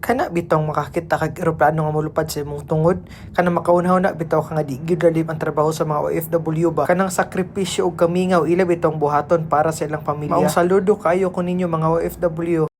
Kana bitong makakita kag eroplano nga molupad sa imong tungod, kana makaunhaw na bitaw ka nga di gyud lalim ang trabaho sa mga OFW ba, kanang sakripisyo ug kamingaw ila bitong buhaton para sa ilang pamilya. Maong saludo kayo ko ninyo mga OFW.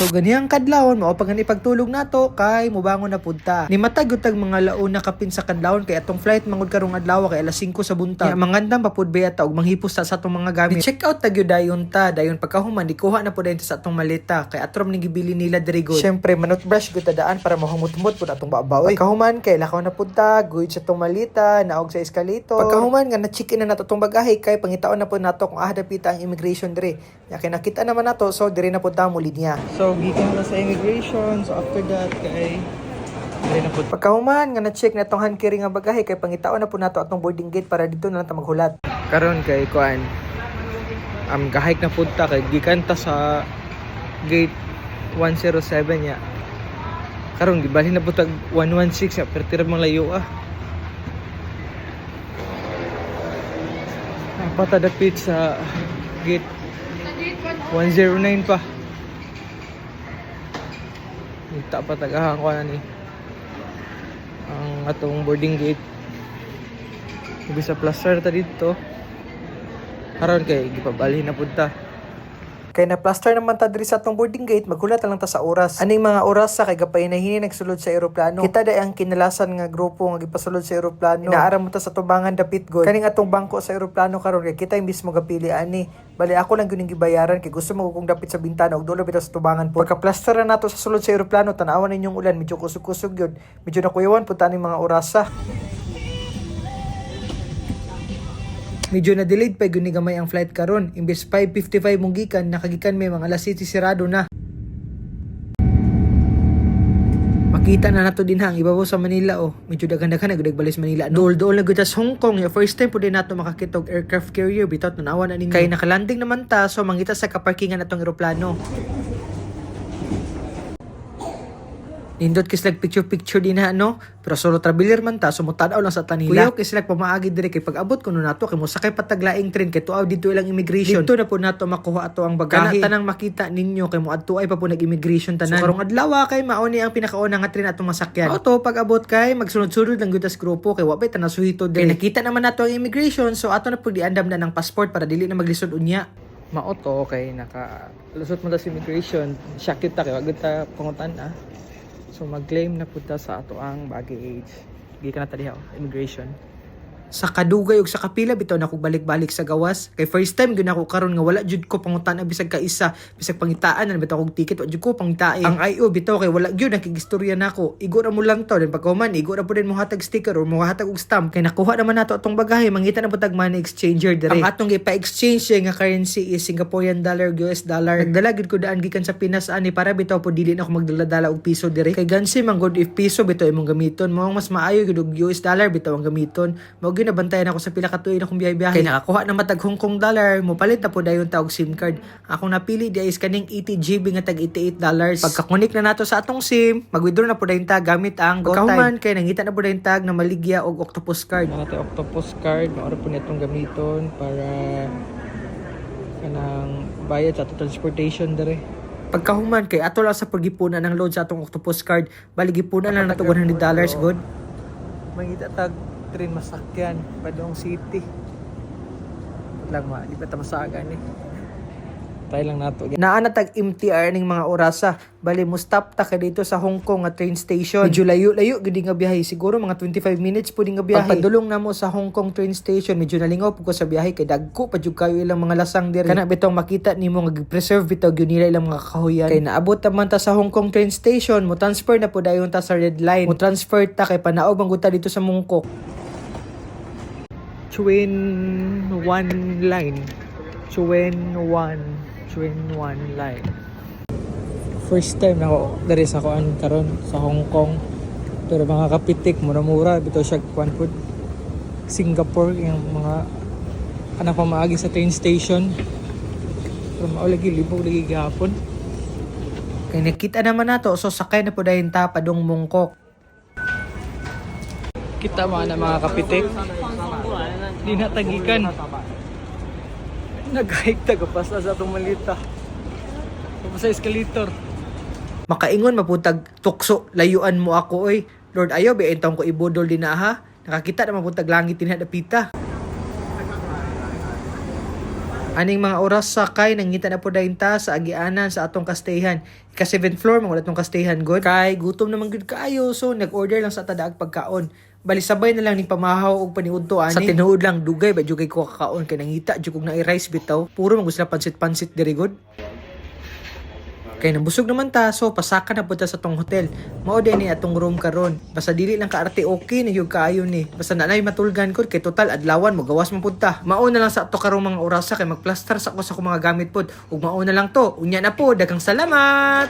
So ganiyang kadlawon mao pag ipagtulog nato kay mubangon na punta. Ni matag utag mga laon na kapin sa kadlawon kay atong flight mangud karong adlaw kay alas 5 sa buntag. Ya mangandam pa pud ba ta og manghipos ta sa atong mga gamit. Check out tag dayon ta, dayon pagkahuman di kuha na pud dayon sa atong maleta kay atrom ning gibili nila diri gud. Syempre manot brush gud ta daan para mahumot-humot pud atong babaw. Pagkahuman kay lakaw na pud ta, guid sa atong maleta, naog sa escalator. Pagkahuman nga na-check in na nato atong bagahe kay pangitaon na pud nato kung dapita ang immigration diri. Ya kay nakita naman nato so diri na pud ta mo linya. So gikan na sa immigration, so after that kay dili na pud pagkahuman nga na-check na tong hand carry nga bagahe kay pangitaon na pud nato atong boarding gate para dito na lang ta maghulat. Karon kay kuan gahike na pud ta kay gikan ta sa gate 107 ya. Karon gibalhin na pud tag 116 ya, pero tira mang layo patadapit sa gate 109 pa. Kita pa tagahan ko na ni ang atong boarding gate. Bisa plaster ta dito. Karon kay gipabalhin na pud ta. Kay na plaster naman ta diri sa atong boarding gate, maghulat lang ta sa oras. Aning mga oras sa kay gapayinahini nagsulod sa eroplano. Kita day ang kinalasan nga grupo nga gipasulod sa eroplano. Inaara mo ta sa tubangan dapit god. Kaning atong bangko sa eroplano karon kay kita mismo gapili ani. Bali ako lang gyud gibayaran kay gusto mo kung dapit sa bintana ug dulo bitaw sa tubangan po. Pagka-plaster na nato sa sulod sa eroplano, tan-awan ninyong ulan, medyo kusog-kusog gyud. Medyo nakuyawan pud taning mga orasa. Medyo na delayed pa gyud ni gamay ang flight karon. Imbes 5:55 mong gikan, nakagikan may mga alas 7 sirado na. Makita na nato din ang ibabaw sa Manila Medyo daghan-daghan na balis Manila. Dool na gyud sa Hong Kong. Yung first time pud din nato makakita og aircraft carrier bitaw tanawan na ninyo. Kay nakalanding naman ta so mangita sa kaparkingan atong eroplano. Nindot kay sila picture din pero solo traveler man ta, sumutanaw lang sa tanila. Kuyaw kay sila pamaagi dire kay pag-abot kuno nato kay mosakay pataglaing train kay tuaw dito ilang immigration. Dito na po nato makuha ato ang bagahe. Kana tanang makita ninyo kay moadto ay pa po nag-immigration tanan. So karong adlaw kay mauni ang pinakauna nga train atong masakyan. Auto pag-abot kay magsunod-sunod lang gyud tas grupo kay wa pa tanasuhito dire. Kay nakita naman nato ang immigration so ato na pud diandam na ng passport para dili na maglisod unya. Maoto kay naka lusot mo ta sa immigration. Syakit ta kay wag ta pangutan So mag-claim na punta sa ato ang baggage. Gikan na talihaw, immigration. Sa kadugay ug sa kapila bitaw na ko balik-balik sa gawas. Kay first time gyud ako karon nga wala jud ko pangutan bisag kaisa, bisag pangitaan na bitaw kog ticket wa jud ko pangitae. Ang IO bitaw kay wala gyud nakigistorya nako. Igo ra mo lang to then pagkahuman igo ra pud din mo hatag sticker or mo hatag og stamp kay nakuha naman nato atong bagahe mangita na pud money exchanger dire. Ang atong gipa-exchange nga currency is Singaporean dollar, US dollar. Nagdala gid ko daan gikan sa Pinas ani para bitaw pud dili na ako magdala-dala og piso dire. Kay gansi man good if piso bitaw imong gamiton. Mao mas maayo gid og US dollar bitaw ang gamiton. Mao nabantayan ako sa pila ka tuig na kong biyahe. Kay nakakuha na matag Hong Kong dollar, mo palit na po dayon tawag SIM card. Akong napili di is kaning 80 GB nga tag $88. Pagka-connect na nato sa atong SIM, mag-withdraw na po dayon tag gamit ang GoTyme. Pagkahuman kay nangita na po dayon tag na maligya og Octopus card. Nato Octopus card, maoro po nitong gamiton para kanang bayad sa transportation dire. Pagkahuman kay ato lang sa pagipunan ng load sa atong Octopus card, baligipunan lang nato $100 good. Mangita tag train masakyan Padong City lang di pa ta masagan try lang nato naanatag MTR ning mga orasa bali mo stop ta ka dito sa Hong Kong nga train station. Medyo layo gid nga biyahe, siguro mga 25 minutes pud nga biyahe. Pagpadulong na mo sa Hong Kong train station medyo nalingaw pud ko sa biyahe kay dagko pa jud kayo ilang mga lasang diri. Kana bitong makita nimo nga preserve bitaw gyud nila ilang mga kahoyan. Kay naabot man ta sa Hong Kong train station, mo transfer na pud dayon ta sa red line. Mo transfer ta kay panaog man gud ta dito sa Mungkok. Twin one line first time na ako dari sa kuan karon sa Hong Kong pero mga kapitik mura-mura bitaw siya kuan food Singapore yung mga anak pa maagi sa train station pero maulagi libog lagi gihapon kay nakita naman nato so sakay na po dayon ta Padong Mungkok. Kita man mga kapitik di natagikan nag-hike tagapasa sa itong malita Sa escalator. Makaingon mapuntag tukso, layuan mo ako oy. Lord ayo be entong ko ibudol din na ha. Nakakita na mapuntag langit din dapita. Aning mga oras sakay nangita na po dayon ta sa agianan sa atong kastehan. Ika 7th floor mga atong kastehan god. Kay gutom naman gud kaayo so nag-order lang sa tadaag pagkaon. Bali sabay na lang ning pamahaw og paniudto ani. Sa tinuod lang dugay ba jugay ko kakaon kay nangita jud kog na i-rice bitaw. Puro man gusto na pansit-pansit diri god. Kay nabusog naman ta, so pasaka na punta sa tong hotel. Mao din ni atong room karon. Basta dili lang kaarte okay na yung kaayo ni. Basta nanay matulgan ko kay total adlawan mo gawas man punta. Mao na lang sa ato karong mga orasa kay magplaster sa ko sa akong mga gamit pod. Ug mao na lang to. Unya na po, daghang salamat.